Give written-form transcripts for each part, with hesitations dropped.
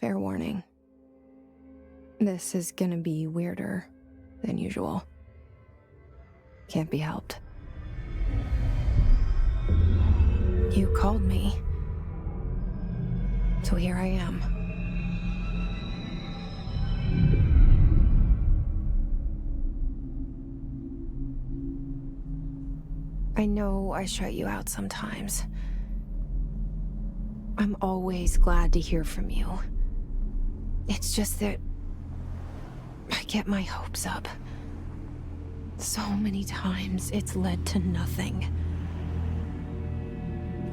Fair warning. This is gonna be weirder than usual. Can't be helped. You called me. So here I am. I know I shut you out sometimes. I'm always glad to hear from you. It's just that I get my hopes up. So many times it's led to nothing.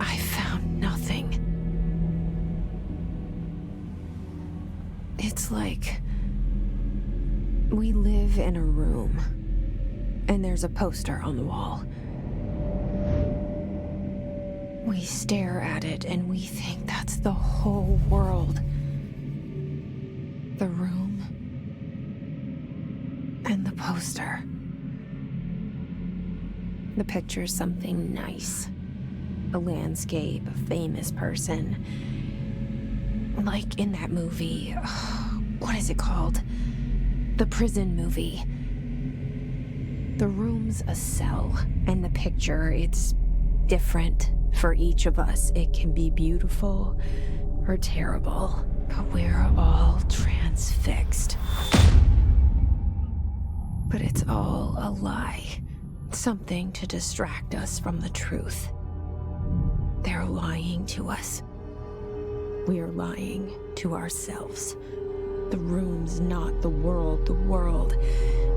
I found nothing. It's like we live in a room, and there's a poster on the wall. We stare at it and we think that's the whole world. The room and the poster. The picture's something nice. A landscape, a famous person. Like in that movie, what is it called? The prison movie. The room's a cell, and the picture, it's different for each of us. It can be beautiful or terrible, but we're all transfixed. But it's all a lie. Something to distract us from the truth. They're lying to us. We are lying to ourselves. The room's not the world. The world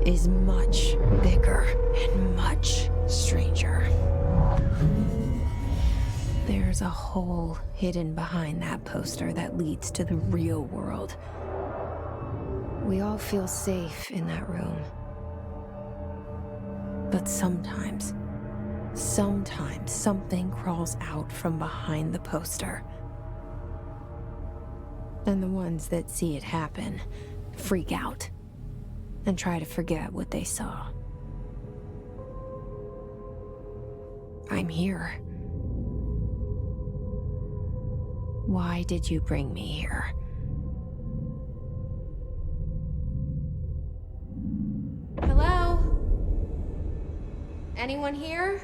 is much bigger and much stranger. There's a hole hidden behind that poster that leads to the real world. We all feel safe in that room. But sometimes something crawls out from behind the poster. And the ones that see it happen freak out and try to forget what they saw. I'm here. Why did you bring me here? Hello? Anyone here?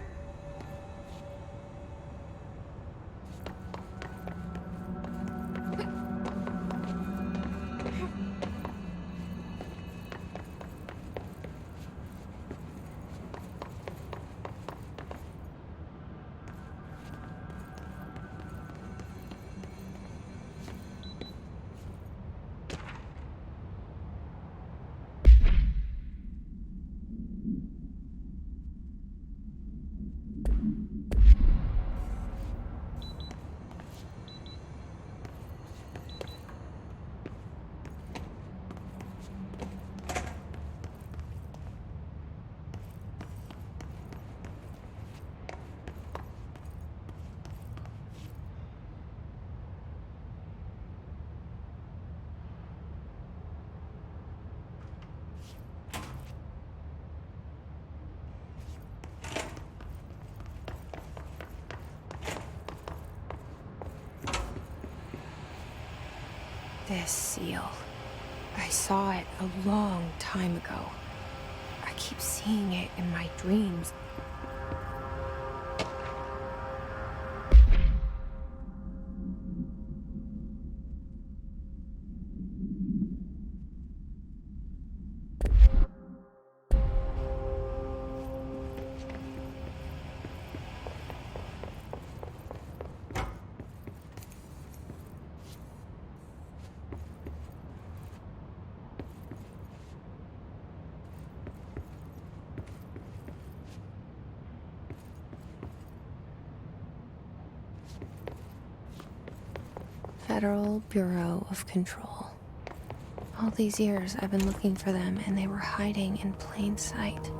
This seal. I saw it a long time ago. I keep seeing it in my dreams. Federal Bureau of Control. All these years I've been looking for them, and they were hiding in plain sight.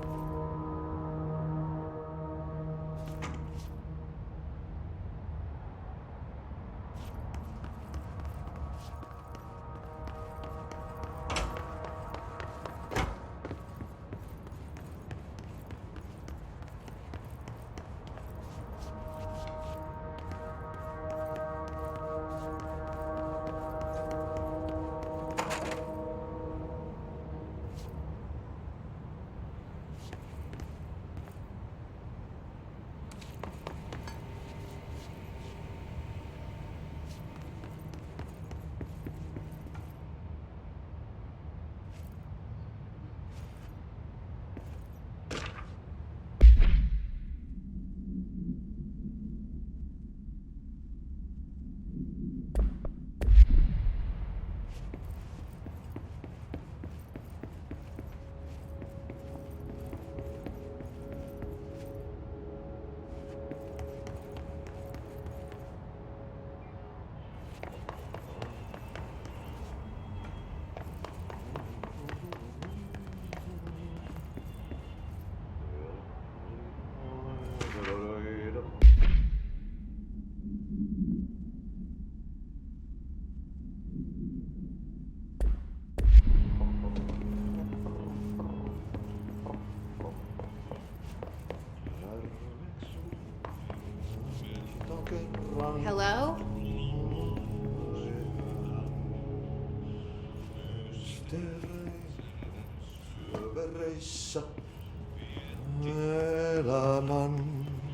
Hello?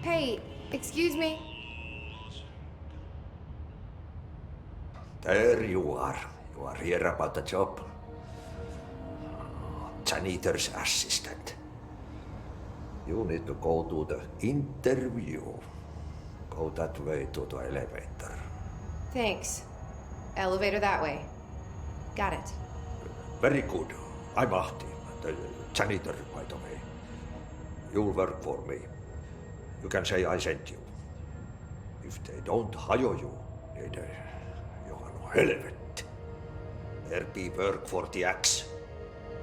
Hey, excuse me. There you are. You are here about the job. Janitor's assistant. You need to go to the interview. Go that way to the elevator. Thanks. Elevator that way. Got it. Very good. I'm Ahti, the janitor, by the way. You'll work for me. You can say I sent you. If they don't hire you, niin johan on helvetti. There be work for the axe.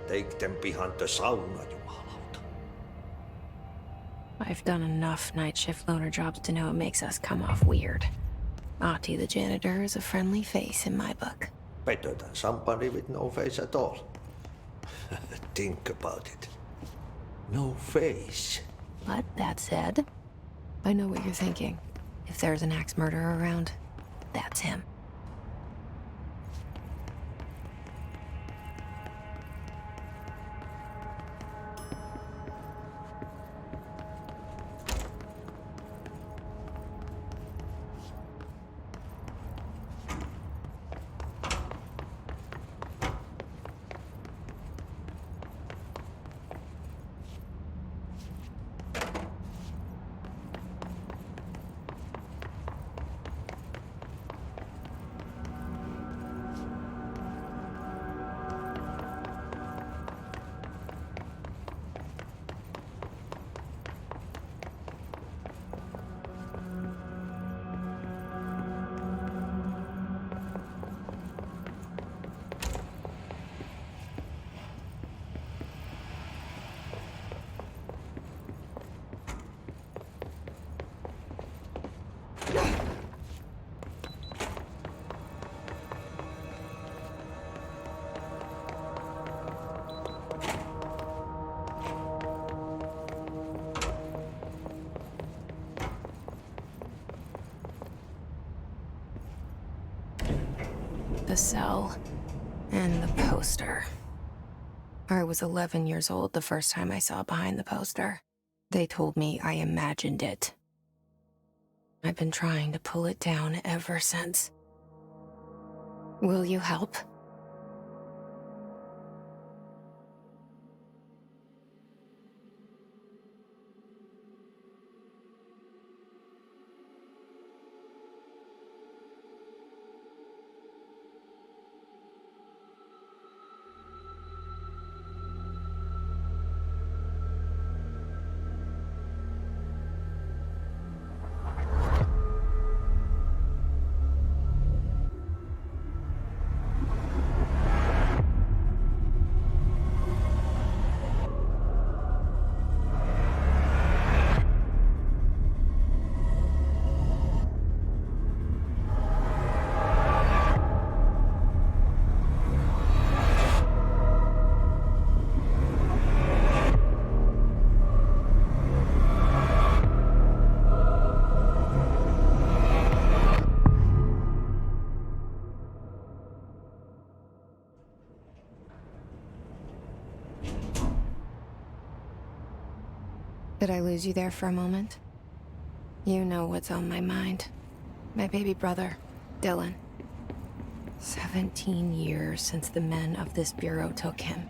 Take them behind the sauna, jumalauta. I've done enough night shift loner jobs to know it makes us come off weird. Ahti the janitor is a friendly face in my book. Better than somebody with no face at all. Think about it. No face. But that said, I know what you're thinking. If there's an axe murderer around, that's him. The cell and the poster. I was 11 years old the first time I saw behind the poster. They told me I imagined it. I've been trying to pull it down ever since. Will you help? Did I lose you there for a moment? You know what's on my mind. My baby brother, Dylan. 17 years since the men of this bureau took him.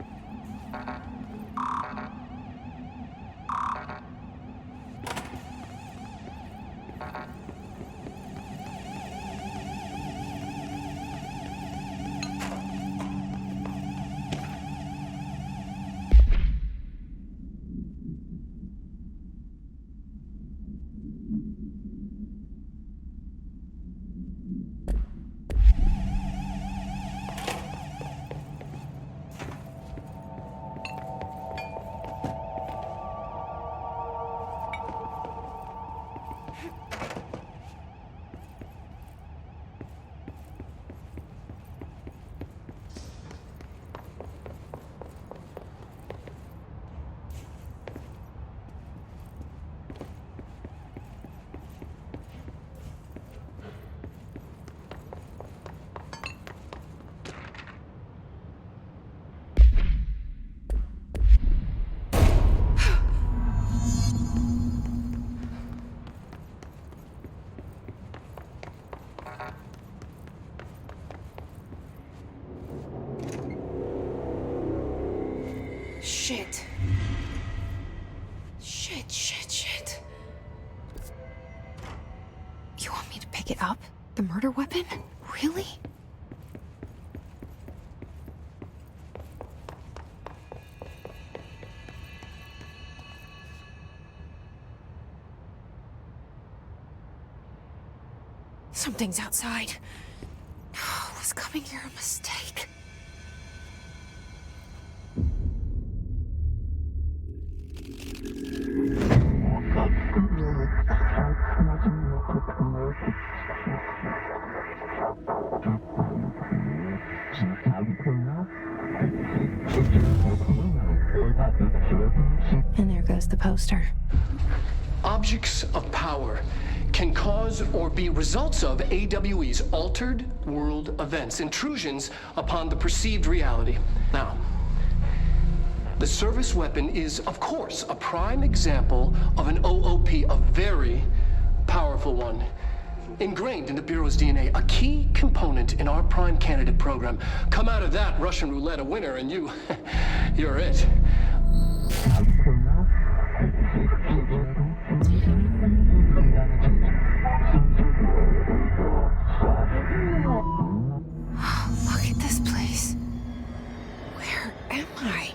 pick it up? The murder weapon? Really? Something's outside. Was coming here a mistake? And there goes the poster. Objects of power can cause or be results of AWE's altered world events, intrusions upon the perceived reality. Now, the service weapon is, of course, a prime example of an OOP, a very powerful one, ingrained in the Bureau's DNA, a key component in our prime candidate program. Come out of that Russian roulette a winner, and you're it. Look at this place. Where am I?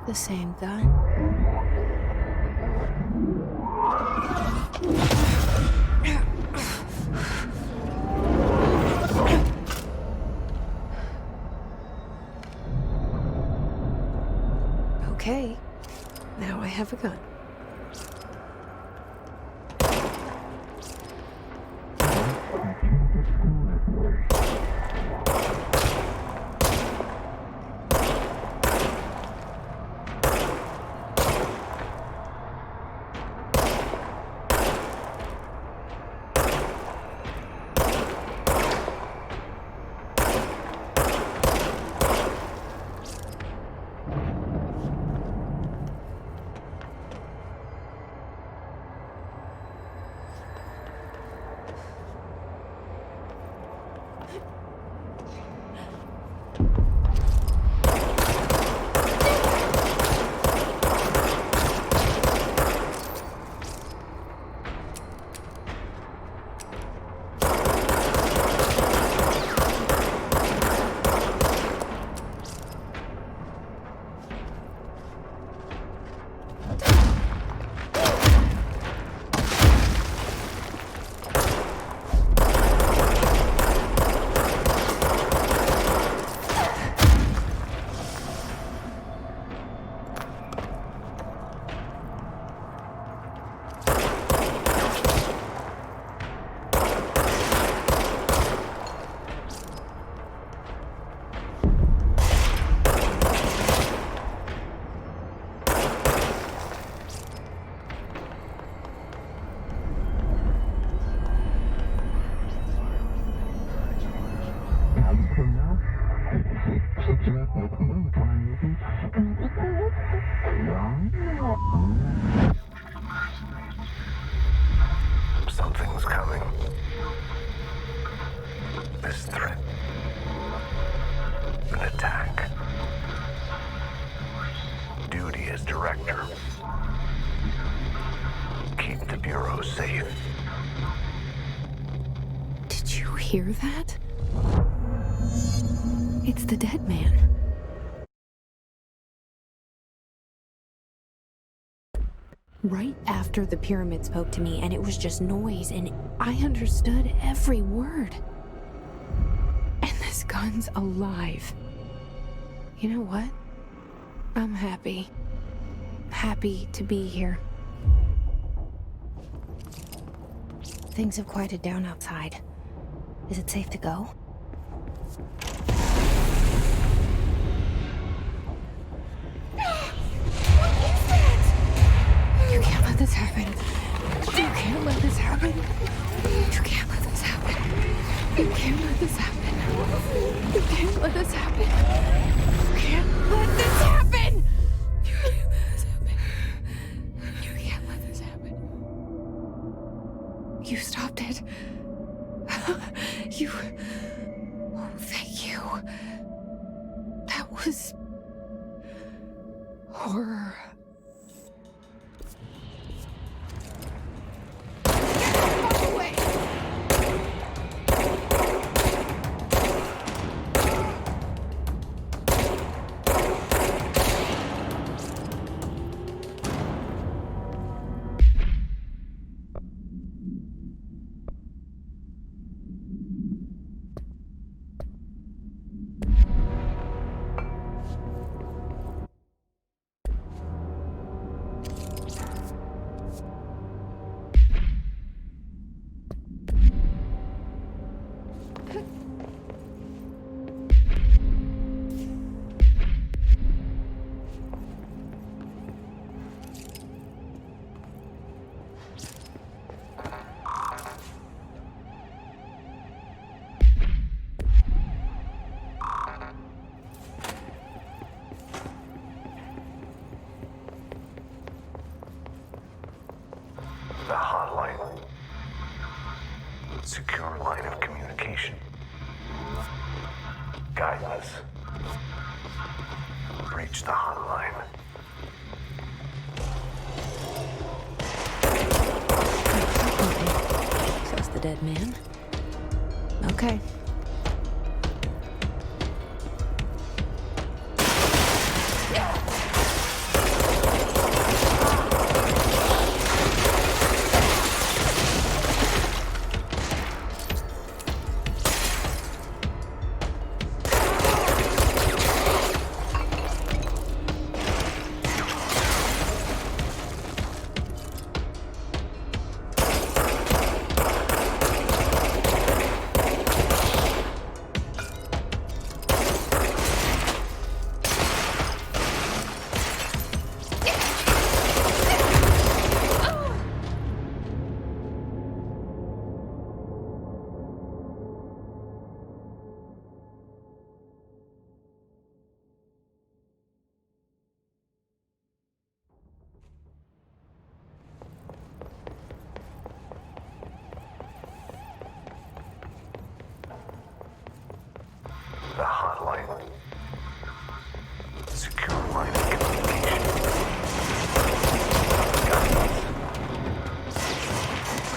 The same gun. Okay, now I have a gun. Something's coming. This threat. An attack. Duty as director. Keep the Bureau safe. Did you hear that? It's the dead man. Right after the pyramid spoke to me, and it was just noise, and I understood every word. And this gun's alive. You know what? I'm happy. Happy to be here. Things have quieted down outside. Is it safe to go? You can't let this happen. You can't let this happen. You can't let this happen. You can't let this happen. You can't let this happen. You can't let this happen. You can't let this happen. You can't let this happen. You stopped it. You... Oh, thank you. That was... horror. Get away! The hotline. Secure line of communication. Guidance. Reach the hotline. Says the dead man. Okay. The hotline. Secure line of communication. Guidance.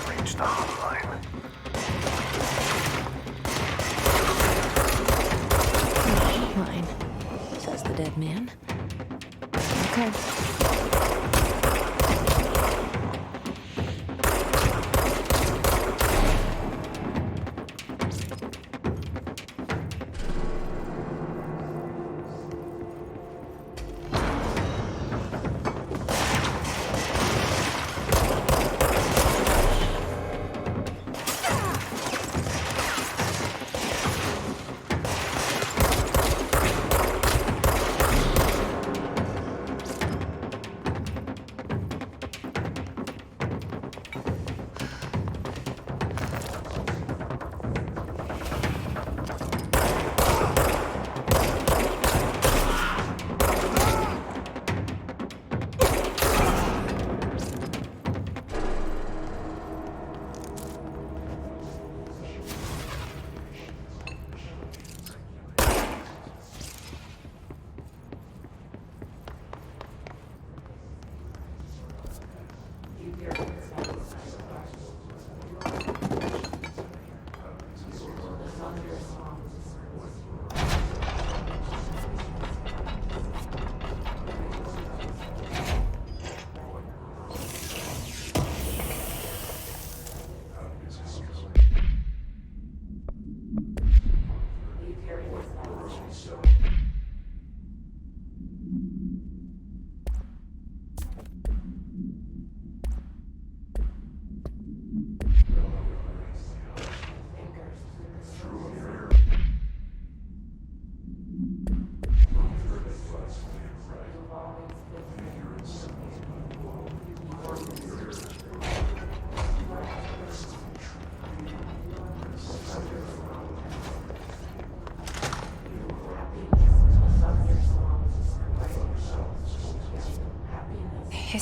Reach the hotline. Line. Says the dead man. Okay.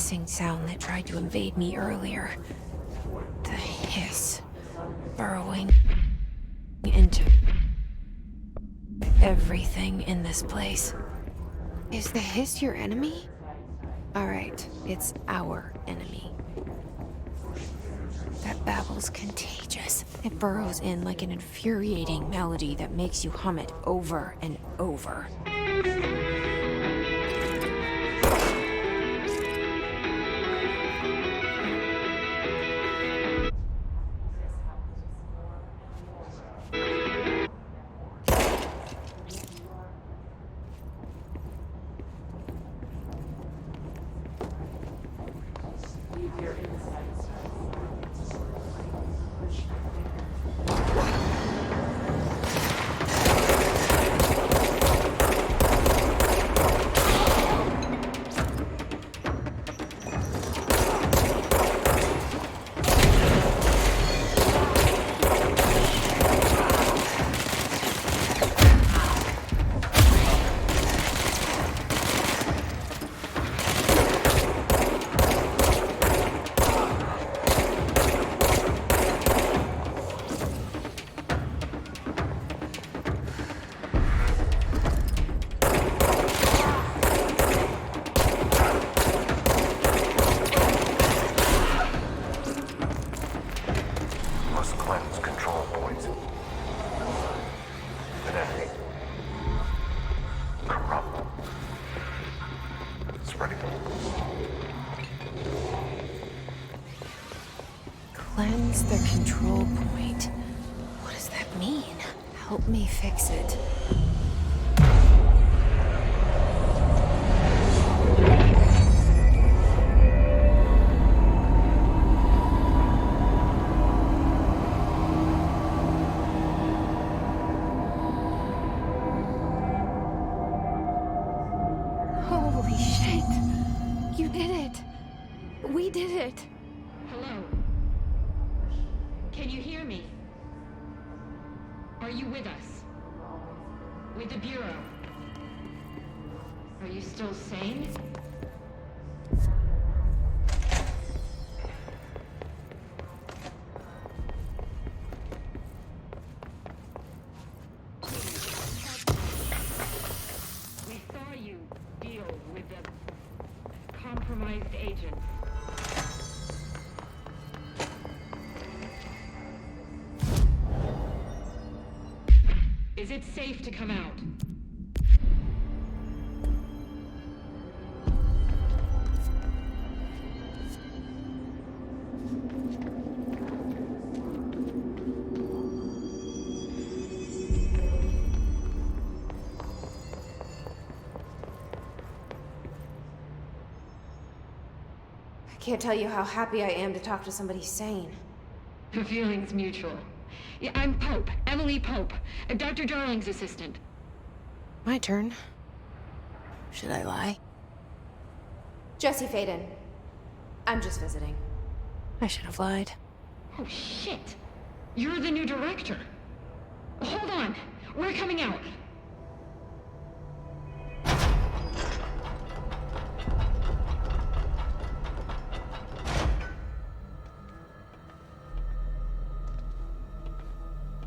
hissing sound that tried to invade me earlier. The hiss burrowing into everything in this place. Is the hiss your enemy? Alright, it's our enemy. That babble's contagious. It burrows in like an infuriating melody that makes you hum it over and over. Must cleanse control points. Fanatic. Corrupt. Spreading. Cleanse the control point. What does that mean? Help me fix it. Holy shit! You did it! We did it! Hello? Can you hear me? Are you with us? With the Bureau? Are you still sane? We saw you deal with the compromised agents. Is it safe to come out? I can't tell you how happy I am to talk to somebody sane. The feeling's mutual. Yeah, I'm Pope, Emily Pope, Dr. Darling's assistant. My turn. Should I lie? Jesse Faden. I'm just visiting. I should have lied. Oh, shit. You're the new director. Hold on. We're coming out.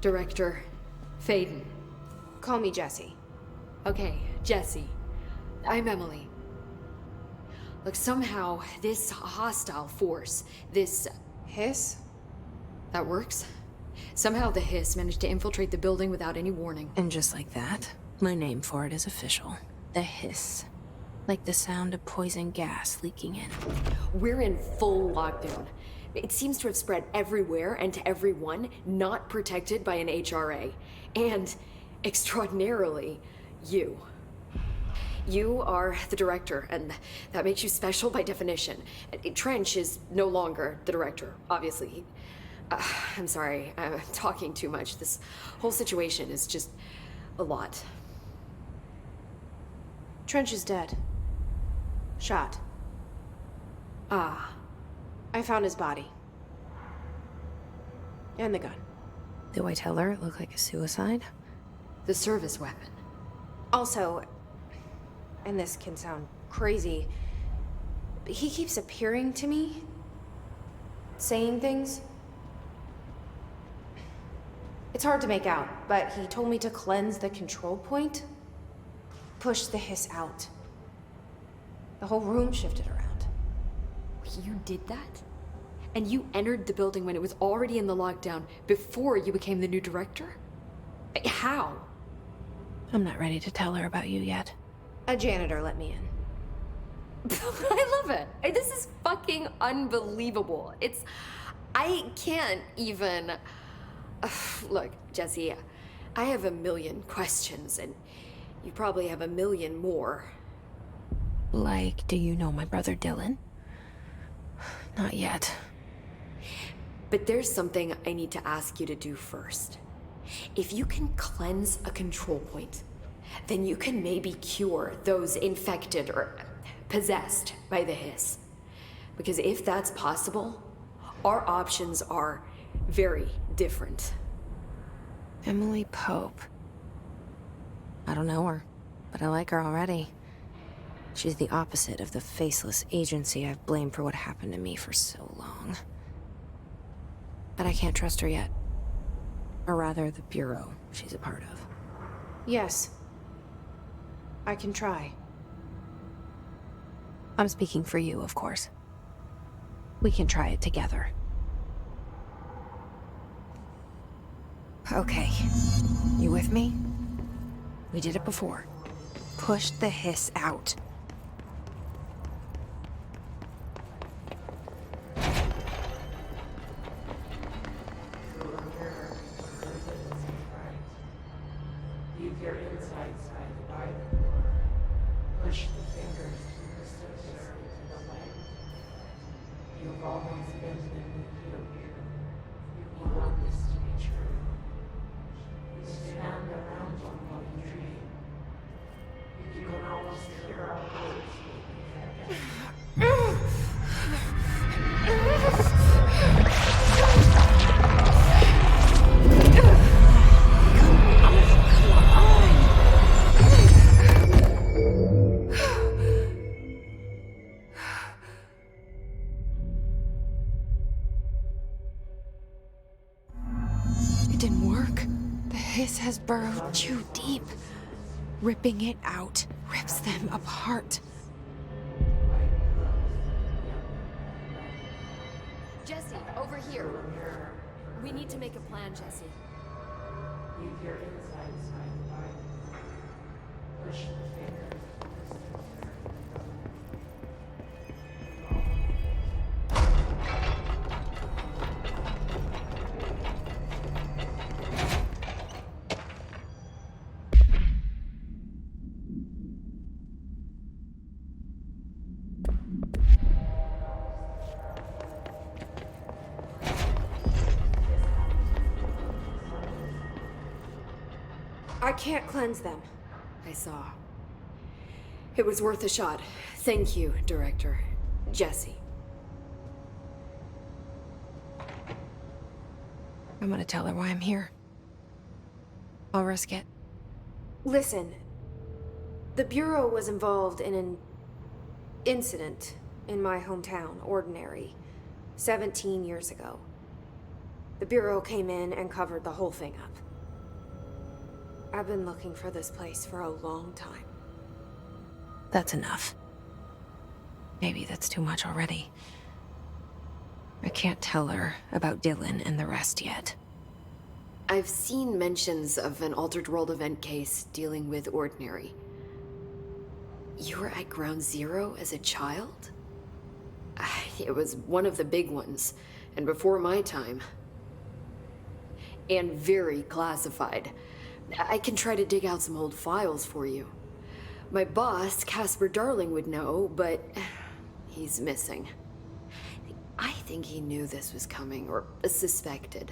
Director Faden. Call me Jesse. Okay, Jesse. I'm Emily. Look, somehow this hostile force, this... Hiss? that works? Somehow the hiss managed to infiltrate the building without any warning. And just like that, my name for it is official. The hiss. Like the sound of poison gas leaking in. We're in full lockdown. It seems to have spread everywhere and to everyone not protected by an HRA. And, extraordinarily, you. You are the director, and that makes you special by definition. Trench is no longer the director, obviously. I'm sorry, I'm talking too much. This whole situation is just a lot. Trench is dead. Shot. Ah. I found his body. And the gun. Do I tell her it looked like a suicide? The service weapon. Also, and this can sound crazy, he keeps appearing to me, saying things. It's hard to make out, but he told me to cleanse the control point, push the hiss out. The whole room shifted around. You did that? And you entered the building when it was already in the lockdown before you became the new director? How? I'm not ready to tell her about you yet. A janitor let me in. I love it. This is fucking unbelievable. I can't even... Look, Jesse, I have a million questions, and you probably have a million more. Like, do you know my brother Dylan? Not yet. But there's something I need to ask you to do first. If you can cleanse a control point, then you can maybe cure those infected or possessed by the hiss. Because if that's possible, our options are very different. Emily Pope. I don't know her, but I like her already. She's the opposite of the faceless agency I've blamed for what happened to me for so long. But I can't trust her yet. Or rather, the Bureau she's a part of. Yes. I can try. I'm speaking for you, of course. We can try it together. Okay. You with me? We did it before. Push the hiss out. It didn't work. The hiss has burrowed too deep. Ripping it out rips them apart. Jesse, over here. We need to make a plan, Jesse. I can't cleanse them. I saw. It was worth a shot. Thank you, Director. Jesse. I'm gonna tell her why I'm here. I'll risk it. Listen. The Bureau was involved in an incident in my hometown, Ordinary, 17 years ago. The Bureau came in and covered the whole thing up. I've been looking for this place for a long time. That's enough. Maybe that's too much already. I can't tell her about Dylan and the rest yet. I've seen mentions of an Altered World event case dealing with Ordinary. You were at Ground Zero as a child? It was one of the big ones, and before my time. And very classified. I can try to dig out some old files for you. My boss, Casper Darling, would know, but he's missing. I think he knew this was coming, or suspected.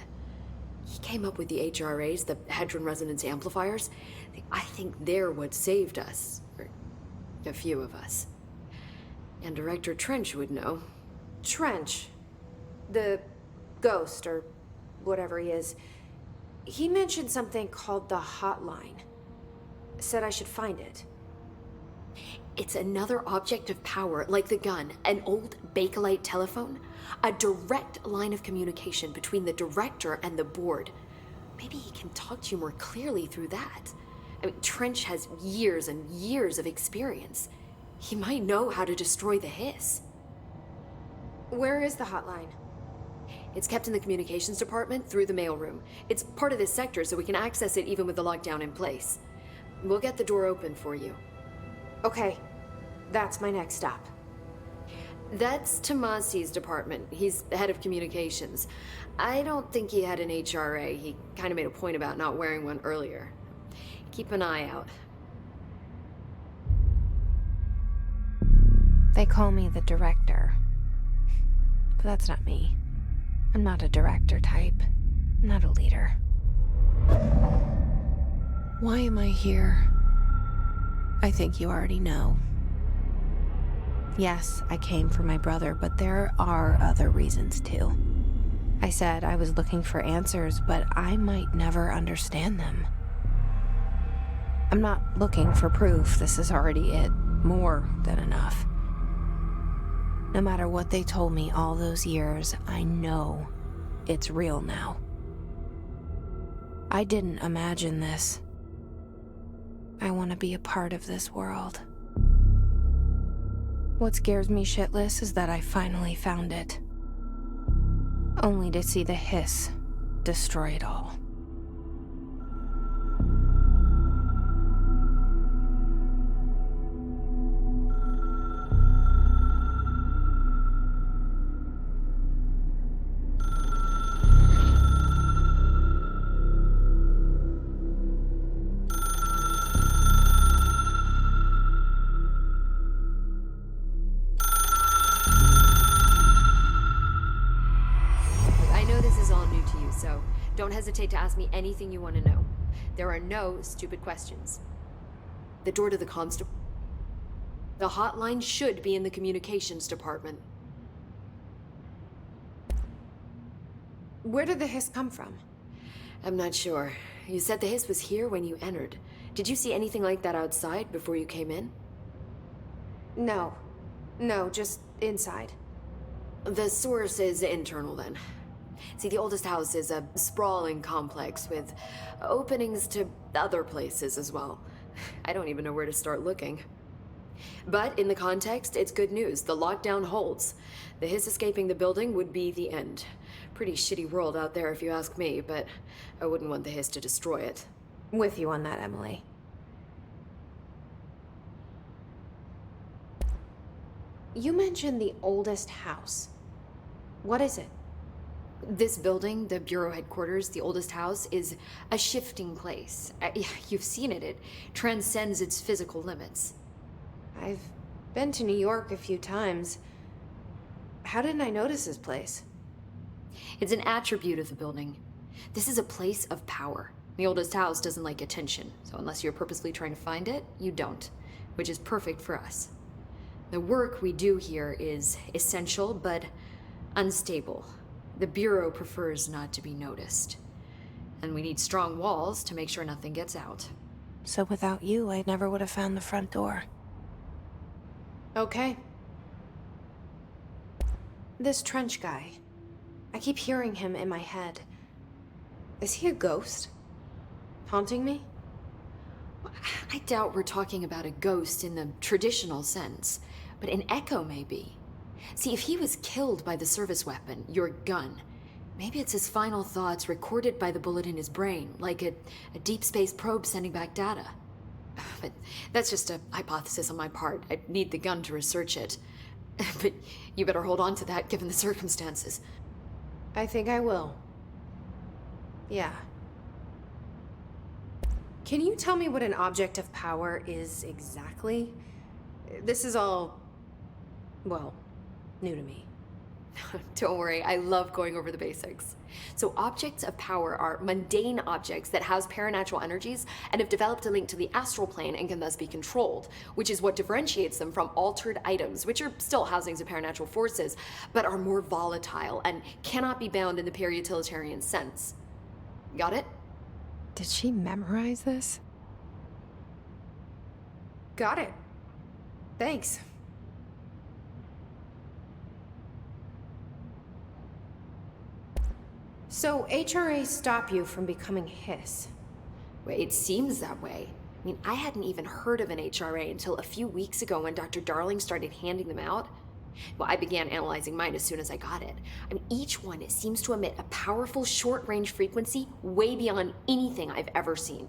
He came up with the HRAs, the Hadron Resonance Amplifiers. I think they're what saved us, or a few of us. And Director Trench would know. Trench. The ghost, or whatever he is. He mentioned something called the Hotline. Said I should find it. It's another object of power, like the gun, an old Bakelite telephone, a direct line of communication between the director and the board. Maybe he can talk to you more clearly through that. I mean, Trench has years and years of experience. He might know how to destroy the Hiss. Where is the hotline? It's kept in the communications department through the mailroom. It's part of this sector, so we can access it even with the lockdown in place. We'll get the door open for you. Okay, that's my next stop. That's Tomasi's department. He's head of communications. I don't think he had an HRA. He kind of made a point about not wearing one earlier. Keep an eye out. They call me the director. But that's not me. I'm not a director type. I'm not a leader. Why am I here? I think you already know. Yes, I came for my brother, but there are other reasons too. I said I was looking for answers, but I might never understand them. I'm not looking for proof. This is already it. More than enough. No matter what they told me all those years, I know it's real now. I didn't imagine this. I want to be a part of this world. What scares me shitless is that I finally found it. Only to see the Hiss destroy it all. So don't hesitate to ask me anything you want to know. There are no stupid questions. The door to the comms the hotline should be in the communications department. Where did the Hiss come from? I'm not sure. You said the Hiss was here when you entered. Did you see anything like that outside before you came in? No. No, just inside. The source is internal then. See, the oldest house is a sprawling complex with openings to other places as well. I don't even know where to start looking. But in the context, it's good news. The lockdown holds. The Hiss escaping the building would be the end. Pretty shitty world out there if you ask me, but I wouldn't want the Hiss to destroy it. With you on that, Emily. You mentioned the oldest house. What is it? This building, the Bureau headquarters, the oldest house, is a shifting place. You've seen it. It transcends its physical limits. I've been to New York a few times. How didn't I notice this place? It's an attribute of the building. This is a place of power. The oldest house doesn't like attention, so unless you're purposely trying to find it, you don't, which is perfect for us. The work we do here is essential, but unstable. The Bureau prefers not to be noticed. And we need strong walls to make sure nothing gets out. So without you, I never would have found the front door. Okay. This Trench guy. I keep hearing him in my head. Is he a ghost? Haunting me? I doubt we're talking about a ghost in the traditional sense, but an echo maybe. See, if he was killed by the service weapon, your gun, maybe it's his final thoughts recorded by the bullet in his brain, like a deep space probe sending back data. But that's just a hypothesis on my part. I need the gun to research it. But you better hold on to that given the circumstances. I think I will. Yeah. Can you tell me what an object of power is exactly? This is all, well, new to me. Don't worry, I love going over the basics. So objects of power are mundane objects that house paranatural energies and have developed a link to the astral plane and can thus be controlled, which is what differentiates them from altered items, which are still housings of paranatural forces, but are more volatile and cannot be bound in the peri-utilitarian sense. Got it? Did she memorize this? Got it. Thanks. So, HRA stop you from becoming Hiss? Well, it seems that way. I mean, I hadn't even heard of an HRA until a few weeks ago when Dr. Darling started handing them out. Well, I began analyzing mine as soon as I got it. I mean, each one it seems to emit a powerful short-range frequency way beyond anything I've ever seen.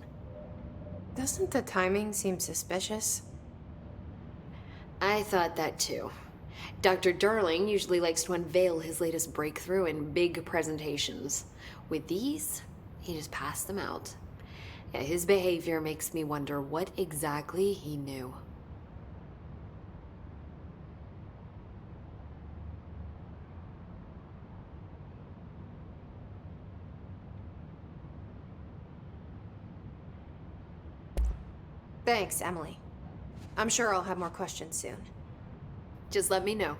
Doesn't the timing seem suspicious? I thought that too. Dr. Darling usually likes to unveil his latest breakthrough in big presentations. With these, he just passed them out. Yeah, his behavior makes me wonder what exactly he knew. Thanks, Emily. I'm sure I'll have more questions soon. Just let me know.